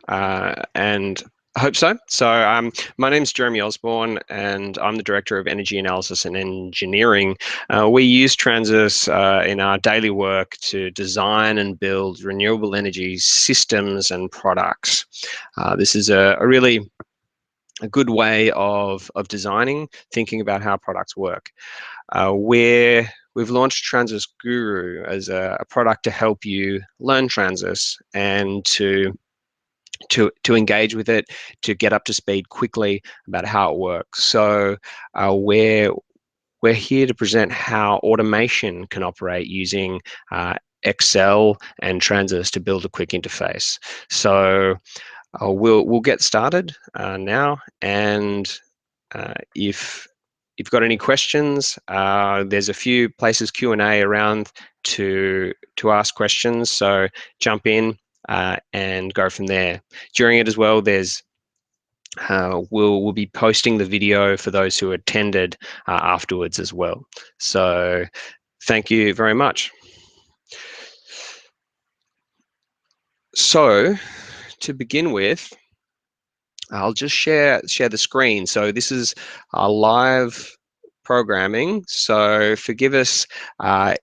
and I hope so. So my name's Jeremy Osborne, and I'm the Director of Energy Analysis and Engineering. We use TRNSYS in our daily work to design and build renewable energy systems and products. This is a really good way of designing, thinking about how products work. We've launched TRNSYS Guru as a product to help you learn TRNSYS and to engage with it, to get up to speed quickly about how it works. So we're here to present how automation can operate using Excel and TRNSYS to build a quick interface. So we'll get started now, and if you've got any questions, there's a few places Q&A around to ask questions, so jump in and go from there. During it as well, there's we'll be posting the video for those who attended afterwards as well. So thank you very much. So to begin with, I'll just share the screen. So this is our live programming, so forgive us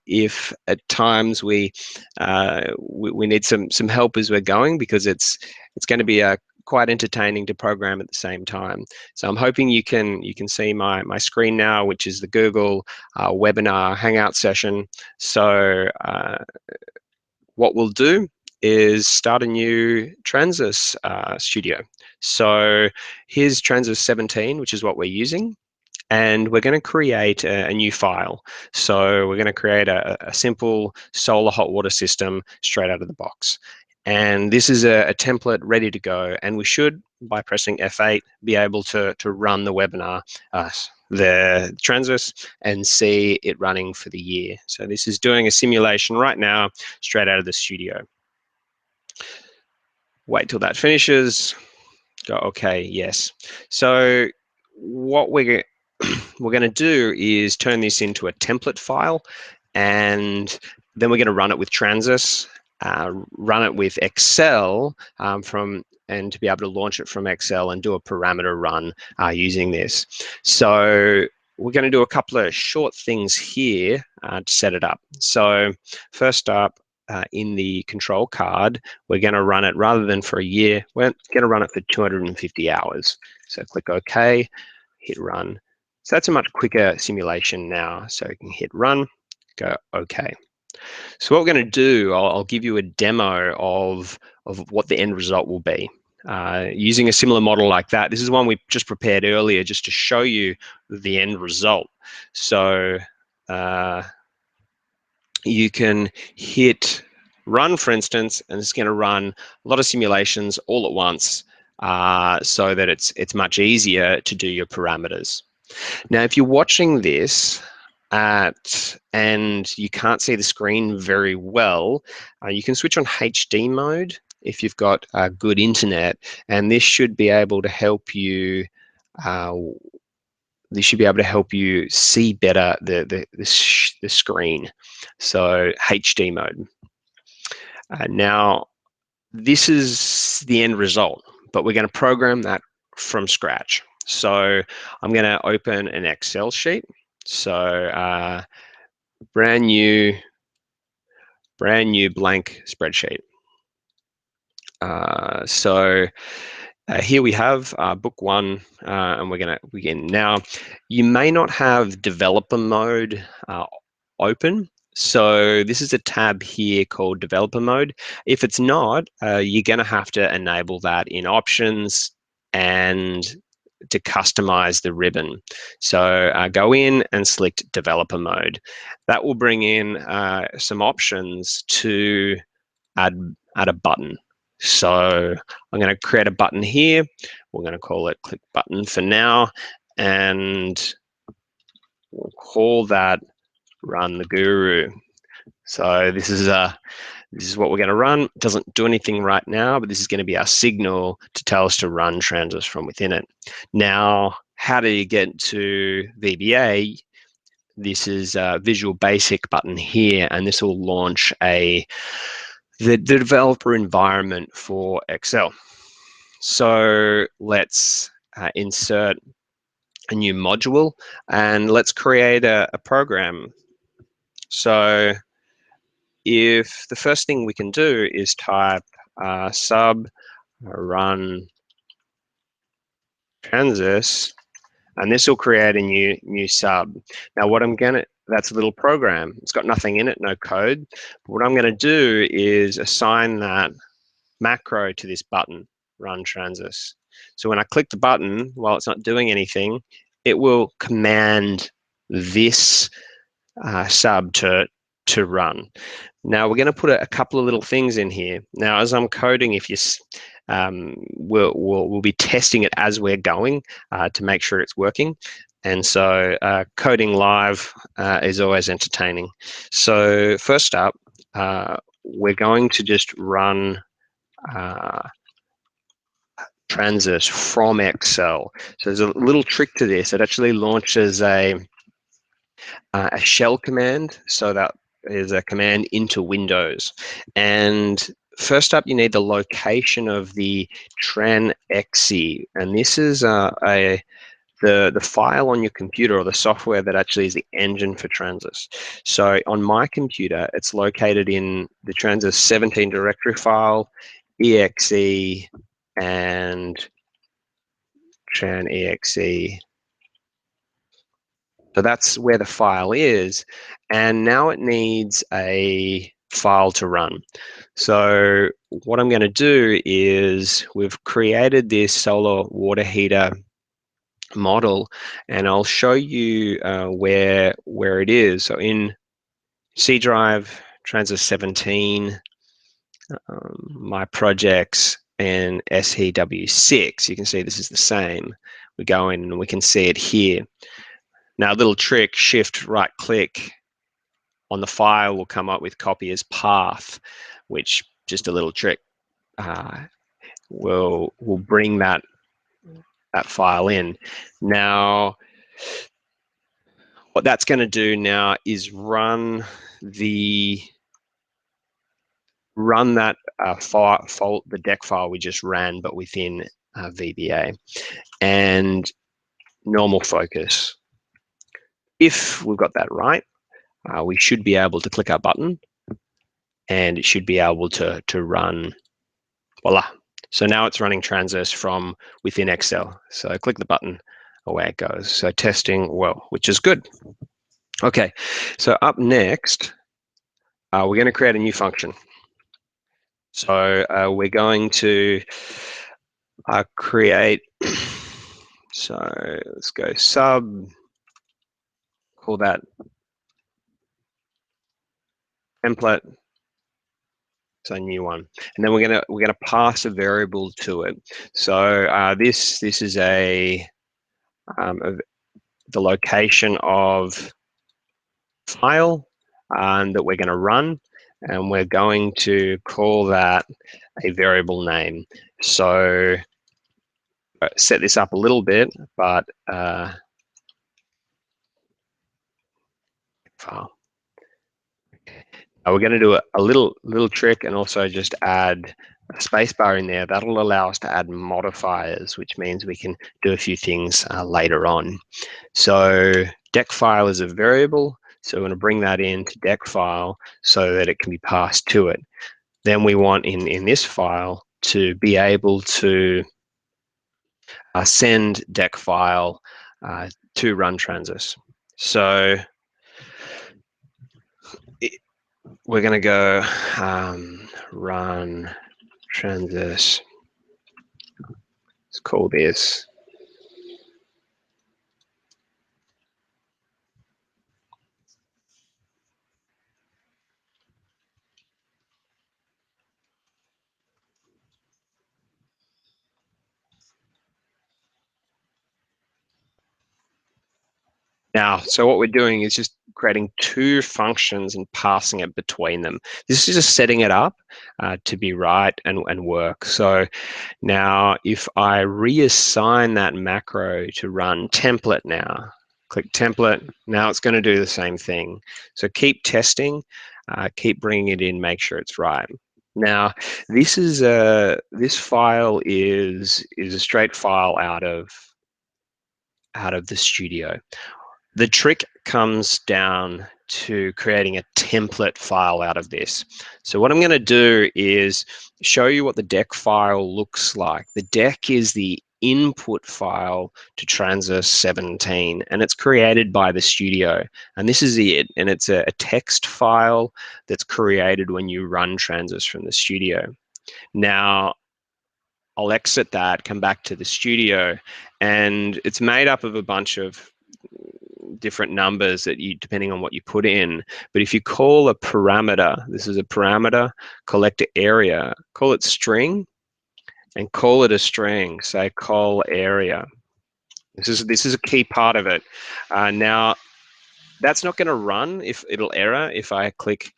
if at times we need some help as we're going, because it's going to be quite entertaining to program at the same time. So I'm hoping you can see my screen now, which is the Google webinar Hangout session. So what we'll do is start a new TRNSYS studio. So here's TRNSYS 17, which is what we're using. And we're going to create a new file. So we're going to create a simple solar hot water system straight out of the box. And this is a template ready to go. And we should, by pressing F8, be able to run the webinar, the TRNSYS, and see it running for the year. So this is doing a simulation right now, straight out of the studio. Wait till that finishes. Go, okay, yes. So what we're going to do is turn this into a template file, and then we're going to run it with TRNSYS, run it with Excel and to be able to launch it from Excel and do a parameter run using this. So we're going to do a couple of short things here to set it up. So first up, in the control card, we're going to run it, rather than for a year, we're going to run it for 250 hours. So click OK, hit run. So that's a much quicker simulation now. So you can hit run, go OK. So what we're going to do, I'll give you a demo of what the end result will be. Using a similar model like that. This is one we just prepared earlier just to show you the end result. So you can hit run, for instance, and it's going to run a lot of simulations all at once, so that it's much easier to do your parameters. Now, if you're watching this and you can't see the screen very well, you can switch on HD mode if you've got good internet, and this should be able to help you. This should be able to help you see better the screen. So HD mode. Now, this is the end result, but we're going to program that from scratch. So I'm going to open an Excel sheet. So brand new blank spreadsheet. So here we have book one, and we're going to begin. Now, you may not have developer mode open. So this is a tab here called developer mode. If it's not, you're going to have to enable that in options and to customize the ribbon. So go in and select developer mode. That will bring in some options to add a button. So I'm going to create a button here. We're going to call it click button for now, and we'll call that run the guru. So this is what we're going to run. It doesn't do anything right now, but this is going to be our signal to tell us to run TRNSYS from within it. Now, how do you get to VBA? This is a Visual Basic button here, and this will launch the developer environment for Excel. So let's insert a new module and let's create a program. So if the first thing we can do is type sub run TRNSYS, and this will create a new sub. Now that's a little program. It's got nothing in it, no code. But what I'm gonna do is assign that macro to this button, run TRNSYS. So when I click the button, while it's not doing anything, it will command this sub to run. Now we're going to put a couple of little things in here. Now, as I'm coding, if you we'll be testing it as we're going to make sure it's working. And so coding live is always entertaining. So first up, we're going to just run TRNSYS from Excel. So there's a little trick to this. It actually launches a shell command. So that is a command into Windows. And first up, you need the location of the TRNSYS, and this is the file on your computer, or the software that actually is the engine for TRNSYS. So on my computer, it's located in the TRNSYS 17 directory file, exe, and TRNSYS. So that's where the file is, and now it needs a file to run. So what I'm going to do is we've created this solar water heater model, and I'll show you where it is. So in C drive, TRNSYS 17, my projects, and SEW6, you can see this is the same. We go in and we can see it here. Now, a little trick, shift right click on the file will come up with copy as path, which, just a little trick, will bring that file in. Now, what that's going to do now is run that the deck file we just ran, but within VBA, and normal focus. If we've got that right, we should be able to click our button, and it should be able to run. Voila. So now it's running TRNSYS from within Excel. So click the button, away it goes. So testing well, which is good. Okay, so up next, we're going to create a new function. So we're going to create, so let's go sub, call that template, so a new one, and then we're gonna pass a variable to it. So this is the location of file that we're going to run, and we're going to call that a variable name. So set this up a little bit, but file. We're going to do a little trick, and also just add a spacebar in there. That'll allow us to add modifiers, which means we can do a few things later on. So deck file is a variable, so we're going to bring that into deck file so that it can be passed to it. Then we want in this file to be able to send deck file to run TRNSYS. So we're going to go run TRNSYS. Let's call this now. So what we're doing is just creating two functions and passing it between them. This is just setting it up to be right and work. So now if I reassign that macro to run template now, click template, now it's going to do the same thing. So keep testing, keep bringing it in, make sure it's right. Now, this file is a straight file out of the studio. The trick comes down to creating a template file out of this. So what I'm going to do is show you what the deck file looks like. The deck is the input file to TRNSYS 17, and it's created by the studio. And this is it. And it's a text file that's created when you run TRNSYS from the studio. Now, I'll exit that, come back to the studio, and it's made up of a bunch of different numbers that you, depending on what you put in. But if you call a parameter, this is a parameter, collect area, call it string, and call it a string. Say call area. This is a key part of it. Now that's not going to run if it'll error if I click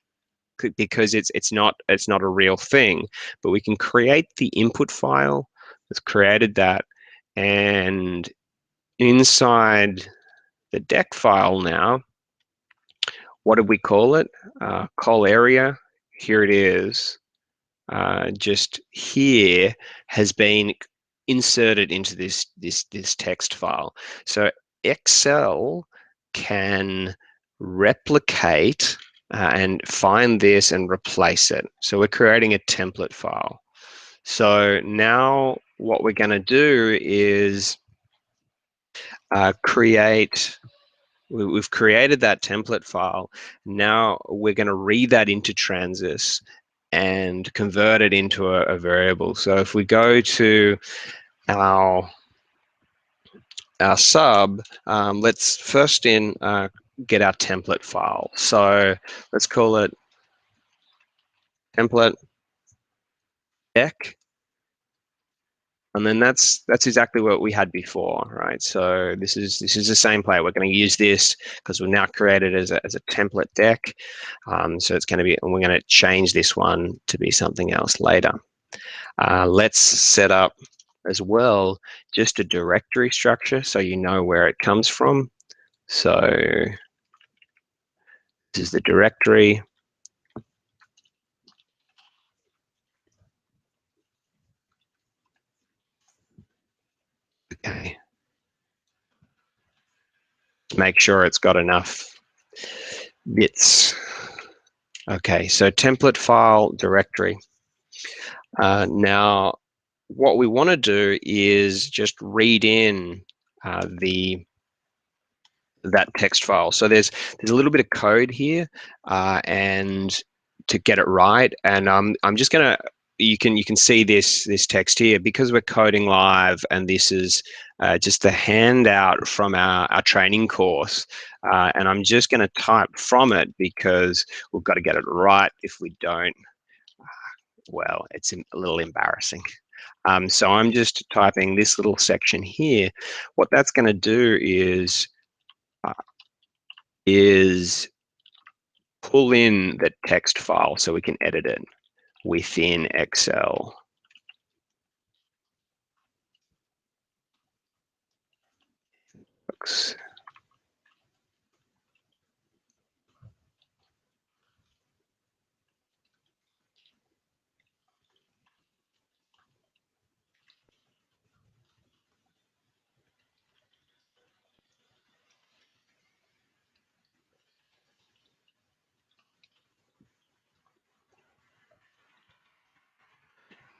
because it's not a real thing. But we can create the input file. It's created that, and inside the deck file now, what did we call it? Call area. Here it is. Just here has been inserted into this text file. So Excel can replicate and find this and replace it. So we're creating a template file. So now what we're going to do is create. We've created that template file. Now we're going to read that into TRNSYS and convert it into a variable. So if we go to our sub, let's first get our template file. So let's call it template deck. And then that's exactly what we had before, right? So this is the same play. We're going to use this because we've now created as a template deck. So it's going to be, and we're going to change this one to be something else later. Let's set up as well just a directory structure so you know where it comes from. So this is the directory. Okay. Make sure it's got enough bits. Okay, so template file directory. Now, what we want to do is just read in that text file. So there's a little bit of code here, and to get it right, and I'm just gonna. You can see this text here because we're coding live, and this is just the handout from our training course, and I'm just going to type from it because we've got to get it right. If we don't, well, it's a little embarrassing. So I'm just typing this little section here. What that's going to do is pull in the text file so we can edit it within Excel.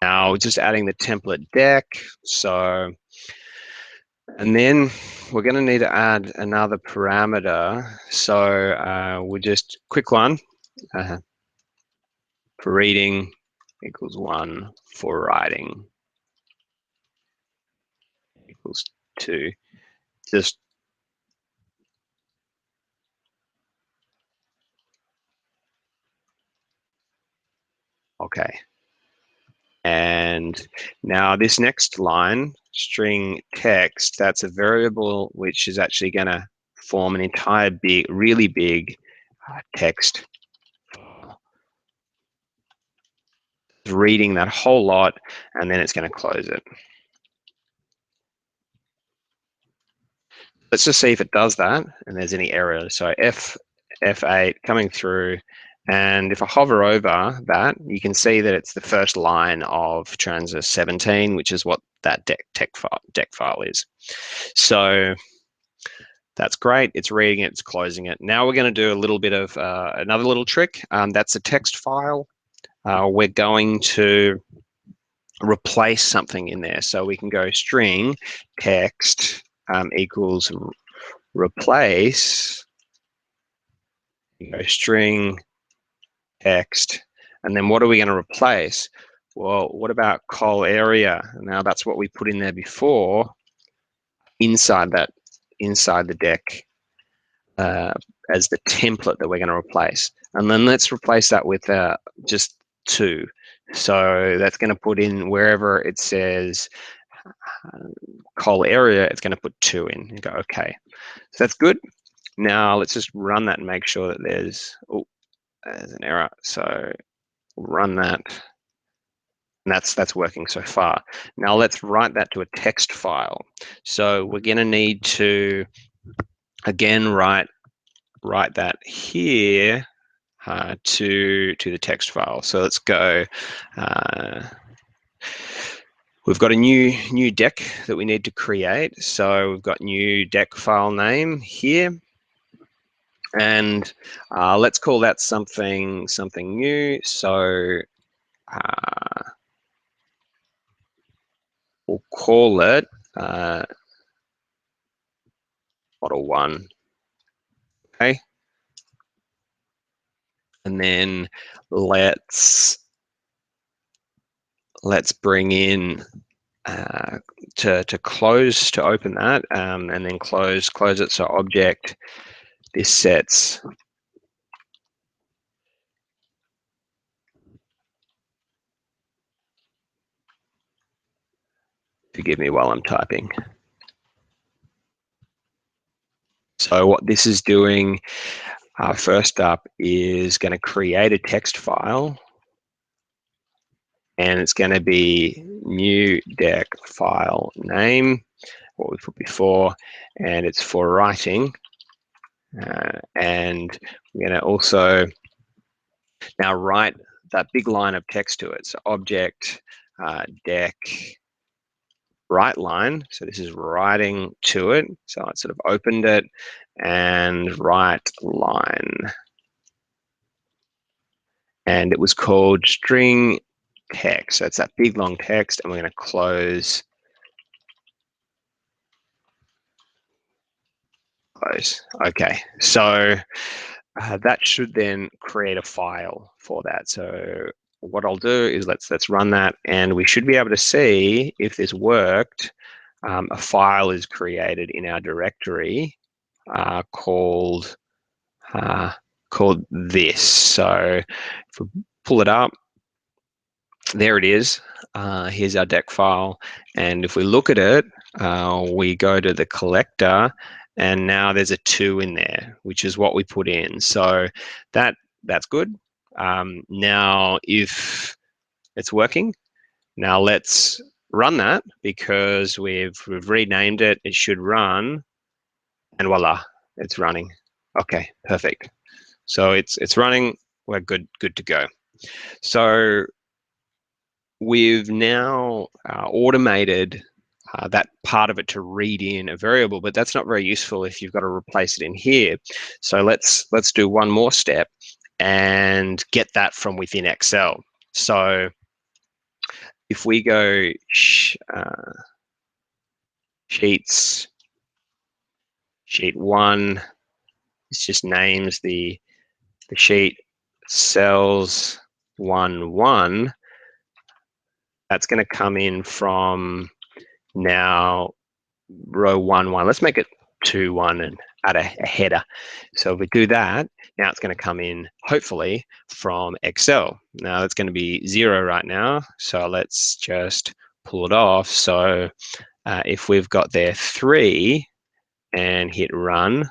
Now just adding the template deck. So, and then we're going to need to add another parameter. So we'll just quick one for reading equals 1 for writing equals 2. Just okay. And now this next line, string text, that's a variable which is actually going to form an entire big, really big text. Reading that whole lot, and then it's going to close it. Let's just see if it does that and there's any errors. So F8 coming through, And if I hover over that, you can see that it's the first line of TRNSYS 17, which is what that deck file is. So that's great. It's reading it, it's closing it. Now we're going to do a little bit of another little trick. That's a text file. We're going to replace something in there. So we can go string text equals replace. You go string text, and then what are we going to replace? Well, what about col area? Now that's what we put in there before inside the deck as the template that we're going to replace. And then let's replace that with just 2. So that's going to put in wherever it says col area, it's going to put 2 in and go, okay. So that's good. Now let's just run that and make sure that there's an error. So we'll run that. And that's working so far. Now let's write that to a text file. So we're going to need to, again, write that here to the text file. So let's go. We've got a new deck that we need to create. So we've got new deck file name here. And let's call that something new. So we'll call it model 1. Okay. And then let's bring in to close, to open that, and then close it. So object, this sets forgive me while I'm typing. So what this is doing first up is going to create a text file, and it's going to be new deck file name, what we put before, and it's for writing. And we're going to also now write that big line of text to it. So object deck write line. So this is writing to it. So I sort of opened it and write line. And it was called string text. So it's that big long text, and we're going to close. Okay, so that should then create a file for that. So what I'll do is let's run that, and we should be able to see if this worked. A file is created in our directory called this. So if we pull it up, there it is. Here's our deck file, and if we look at it, we go to the collector, and now there's a 2 in there, which is what we put in. So that's good. Now if it's working, now let's run that, because we've renamed it. It should run, and voila, it's running. Okay, perfect. So it's running. We're good to go. So we've now automated that part of it to read in a variable, but that's not very useful if you've got to replace it in here. So let's do one more step and get that from within Excel. So if we go sheets, sheet 1, it just names the sheet, cells 1, that's going to come in from now row 1. Let's make it 2, 1 and add a header. So if we do that, now it's going to come in hopefully from Excel. Now it's going to be 0 right now. So let's just pull it off. So if we've got there 3 and hit run,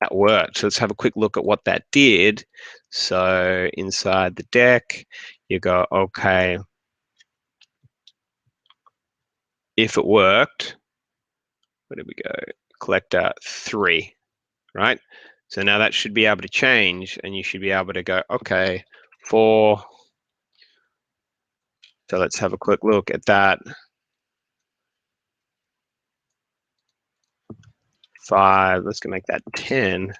that worked. So let's have a quick look at what that did. So inside the deck, you go, okay, if it worked, where did we go? Collector 3, right? So now that should be able to change, and you should be able to go, okay, 4. So let's have a quick look at that. 5, let's go make that 10.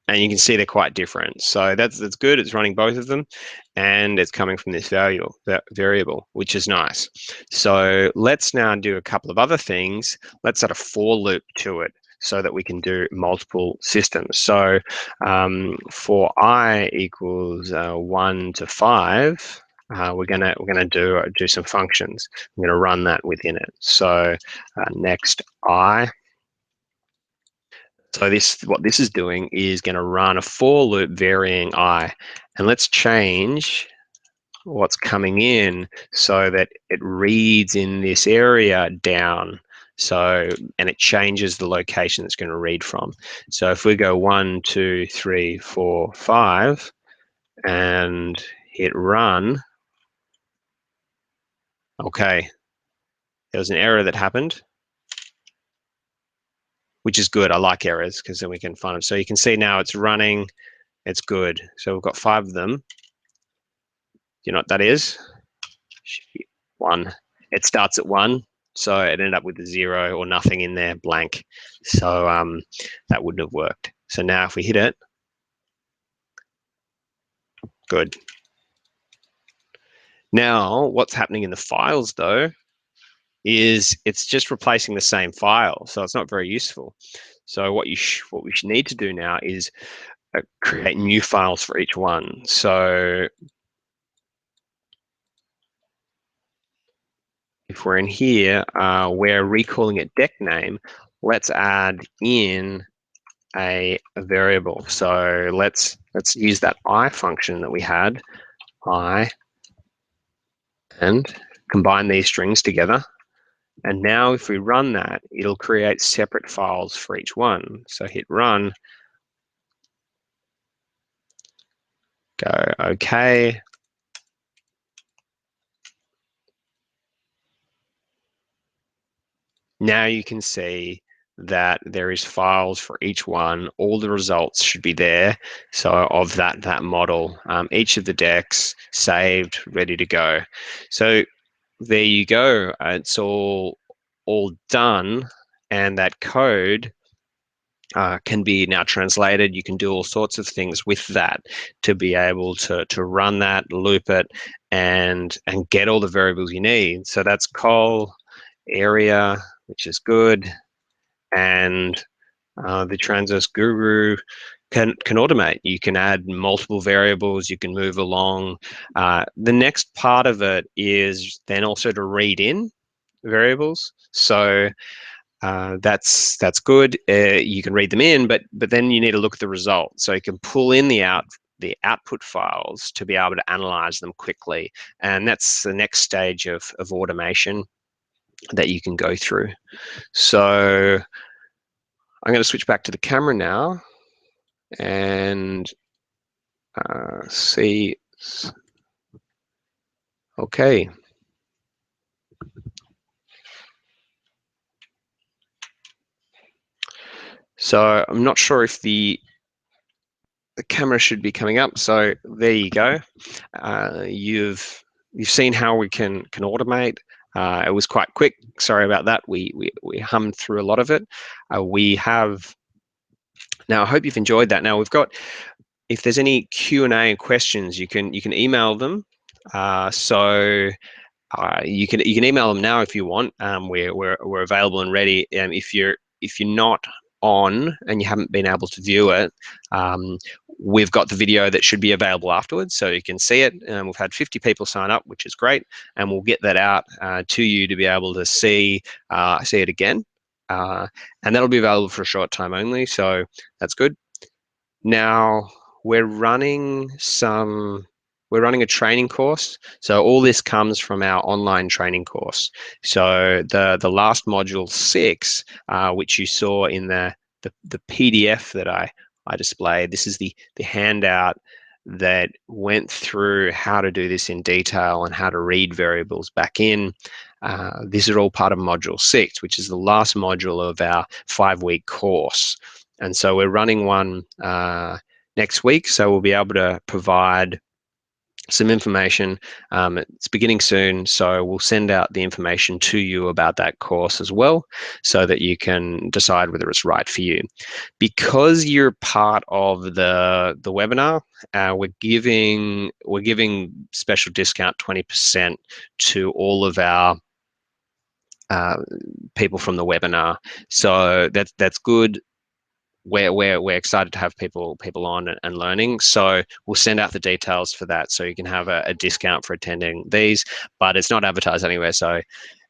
And you can see they're quite different. So that's good. It's running both of them, and it's coming from this variable, which is nice. So let's now do a couple of other things. Let's add a for loop to it so that we can do multiple systems. So for I equals 1 to 5, we're gonna do some functions. I'm gonna run that within it. So next I. So what this is doing is going to run a for loop varying I, and let's change what's coming in so that it reads in this area down. So, and it changes the location it's going to read from. So if we go 1, 2, 3, 4, 5 and hit run, okay, there was an error that happened, which is good. I like errors because then we can find them. So you can see now it's running, it's good. So we've got 5 of them. You know what that is? 1. It starts at 1, so it ended up with a 0 or nothing in there, blank. So that wouldn't have worked. So now if we hit it, good. Now what's happening in the files though is it's just replacing the same file, so it's not very useful. So what we should need to do now is create new files for each one. So if we're in here, we're recalling it deck name. Let's add in a variable. So let's use that I function that we had, I, and combine these strings together. And now if we run that, it'll create separate files for each one. So hit run, go okay. Now you can see that there is files for each one. All the results should be there. So of that model, each of the decks saved, ready to go. So there you go. It's all done, and that code can be now translated. You can do all sorts of things with that to be able to run that, loop it, and get all the variables you need. So that's col area, which is good, and the TRNSYS guru can automate. You can add multiple variables, you can move along. The next part of it is then also to read in variables. So that's good. You can read them in, but then you need to look at the result. So you can pull in the output files to be able to analyze them quickly. And that's the next stage of automation that you can go through. So I'm going to switch back to the camera now and see. Okay. So I'm not sure if the camera should be coming up. So there you go. You've seen how we can automate. It was quite quick. Sorry about that. We hummed through a lot of it. We have now. I hope you've enjoyed that. Now we've got. If there's any Q&A and questions, you can email them. So you can email them now if you want. We're available and ready. If you're not on and you haven't been able to view it, we've got the video that should be available afterwards, so you can see it. We've had 50 people sign up, which is great, and we'll get that out to you to be able to see it again, and that'll be available for a short time only. So that's good. Now we're running a training course. So all this comes from our online training course. So the last module 6, which you saw in the PDF that I displayed, this is the handout that went through how to do this in detail and how to read variables back in. This is all part of Module 6, which is the last module of our 5-week course. And so we're running one next week, so we'll be able to provide some information. It's beginning soon, so we'll send out the information to you about that course as well, so that you can decide whether it's right for you. Because you're part of the webinar, we're giving special discount 20% to all of our people from the webinar. So that's good. We're excited to have people on and learning. So we'll send out the details for that, so you can have a discount for attending these. But it's not advertised anywhere, so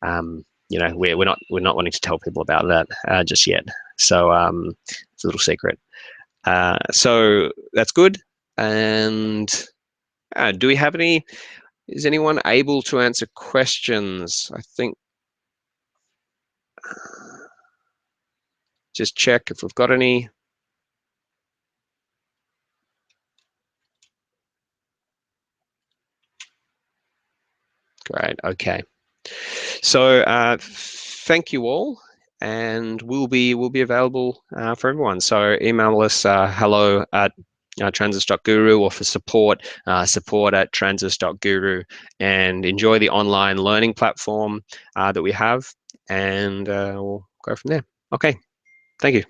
we're not wanting to tell people about that just yet. So it's a little secret. So that's good. And do we have any? Is anyone able to answer questions? I think. Just check if we've got any. Great. Okay. So thank you all, and we'll be available for everyone. So email us hello at transys.guru, or for support at transys.guru, and enjoy the online learning platform that we have, and we'll go from there. Okay. Thank you.